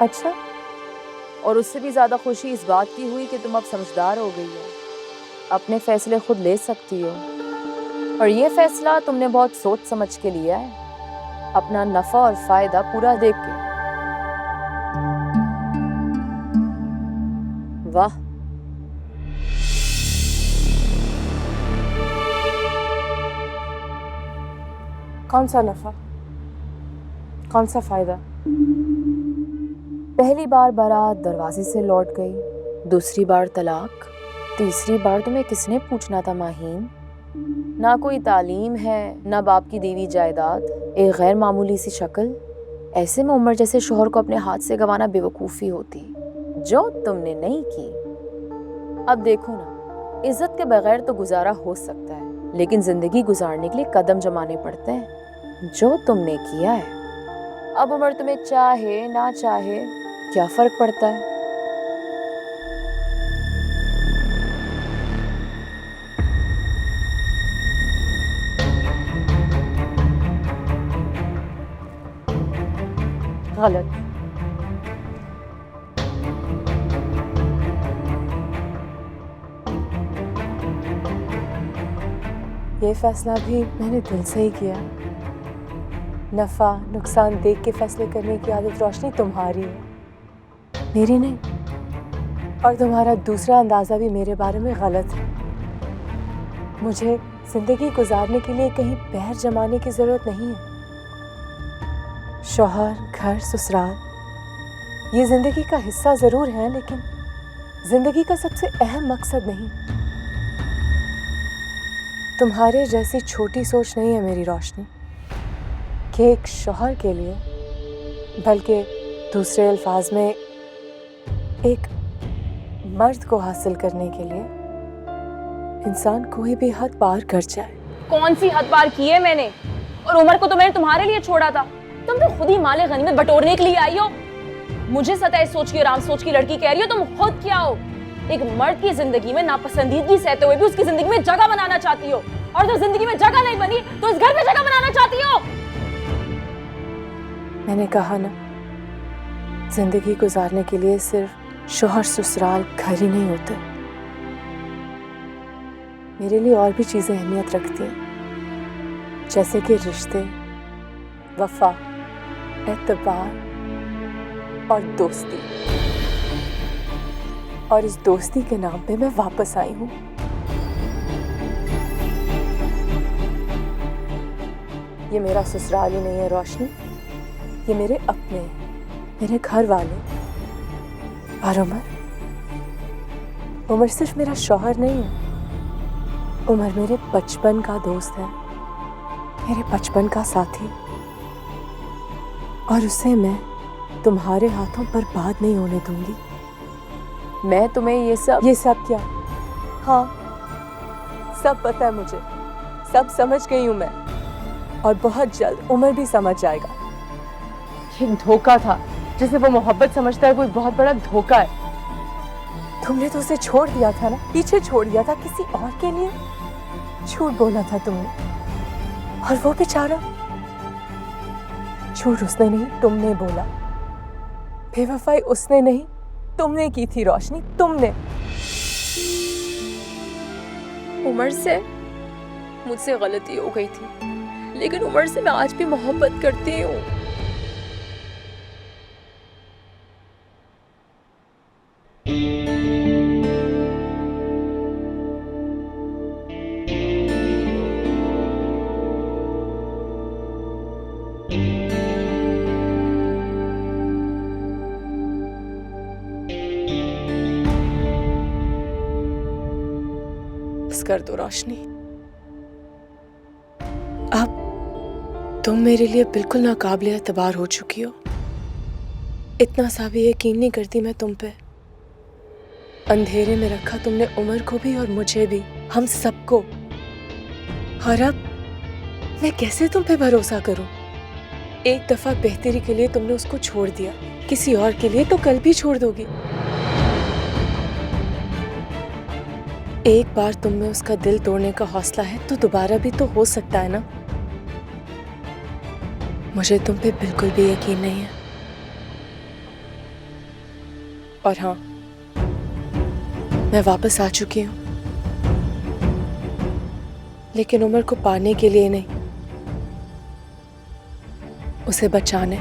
अच्छा, और उससे भी ज़्यादा खुशी इस बात की हुई कि तुम अब समझदार हो गई हो, अपने फैसले खुद ले सकती हो। और ये फैसला तुमने बहुत सोच समझ के लिया है, अपना नफ़ा और फ़ायदा पूरा देख के। वाह। कौन सा नफा, कौन सा फायदा? पहली बार बारात दरवाजे से लौट गई, दूसरी बार तलाक, तीसरी बार तुम्हें किसने पूछना था माहीन? ना कोई तालीम है, ना बाप की दी हुई जायदाद, एक गैर मामूली सी शक्ल। ऐसे में उमर जैसे शोहर को अपने हाथ से गंवाना बेवकूफ़ी होती, जो तुमने नहीं की। अब देखो ना, इज्जत के बगैर तो गुजारा हो सकता है, लेकिन जिंदगी गुजारने के लिए कदम जमाने पड़ते हैं, जो तुमने किया है। अब उमर तुम्हें चाहे ना चाहे क्या फर्क पड़ता है? गलत। ये फैसला भी मैंने दिल से ही किया। नफा नुकसान देख के फैसले करने की आदत रोशनी तुम्हारी है, मेरी नहीं। और तुम्हारा दूसरा अंदाजा भी मेरे बारे में गलत है। मुझे जिंदगी गुजारने के लिए कहीं पैर जमाने की जरूरत नहीं है। शौहर, घर, ससुराल ये जिंदगी का हिस्सा जरूर है, लेकिन जिंदगी का सबसे अहम मकसद नहीं। तुम्हारे जैसी छोटी सोच नहीं है मेरी रोशनी कि एक शौहर के लिए, बल्कि दूसरे अल्फाज में एक मर्द को हासिल करने के लिए इंसान कोई भी हद पार कर जाए। कौन सी हद पार की है मैंने? और उमर को तो मैंने तुम्हारे लिए छोड़ा था। तुम तो खुद ही माले गनीमत बटोरने के लिए आई हो। मुझे सताए सोच की और आम सोच की लड़की कह रही हो। तुम खुद क्या हो? एक मर्द की जिंदगी में नापसंदीदगी सहते हुए भी उसकी जिंदगी में जगह बनाना चाहती हो, और जब जिंदगी में जगह नहीं बनी तो इस घर में जगह बनाना चाहती हो। मैंने कहा ना, जिंदगी गुजारने के लिए सिर्फ शौहर, ससुराल, घर ही नहीं होते। मेरे लिए और भी चीजें अहमियत रखती हैं, जैसे कि रिश्ते, वफा, एतबार और दोस्ती। और इस दोस्ती के नाम पे मैं वापस आई हूँ। ये मेरा ससुराल ही नहीं है रोशनी, ये मेरे अपने, मेरे घर वाले। और उमर सिर्फ मेरा शौहर नहीं है, उमर मेरे बचपन का दोस्त है, मेरे बचपन का साथी। और उसे मैं तुम्हारे हाथों बर्बाद नहीं होने दूंगी। मैं तुम्हें ये सब क्या? हाँ, सब पता है मुझे, सब समझ गई हूँ मैं, और बहुत जल्द उमर भी समझ जाएगा। ये धोखा था, जिसे वो मोहब्बत समझता है, वो बहुत बड़ा धोखा है। तुमने तो उसे छोड़ दिया था ना, पीछे छोड़ दिया था किसी और के लिए। झूठ बोला था तुमने, और वो बेचारा, झूठ उसने नहीं तुमने बोला, बेवफाई उसने नहीं तुमने की थी रोशनी, तुमने। उमर से मुझसे गलती हो गई थी, लेकिन उमर से मैं आज भी मोहब्बत करती हूँ। बस कर दो रोशनी, अब तुम मेरे लिए बिल्कुल नाकाबिले एतबार हो चुकी हो। इतना सा भी यकीन नहीं करती मैं तुम पे। अंधेरे में रखा तुमने उमर को भी और मुझे भी, हम सबको। और अब मैं कैसे तुम पे भरोसा करूं? एक दफा बेहतरी के लिए तुमने उसको छोड़ दिया, किसी और के लिए तो कल भी छोड़ दोगी। एक बार तुम में उसका दिल तोड़ने का हौसला है तो दोबारा भी तो हो सकता है ना। मुझे तुम पे बिल्कुल भी यकीन नहीं है। और हाँ, मैं वापस आ चुकी हूँ, लेकिन उमर को पाने के लिए नहीं, उसे बचाने।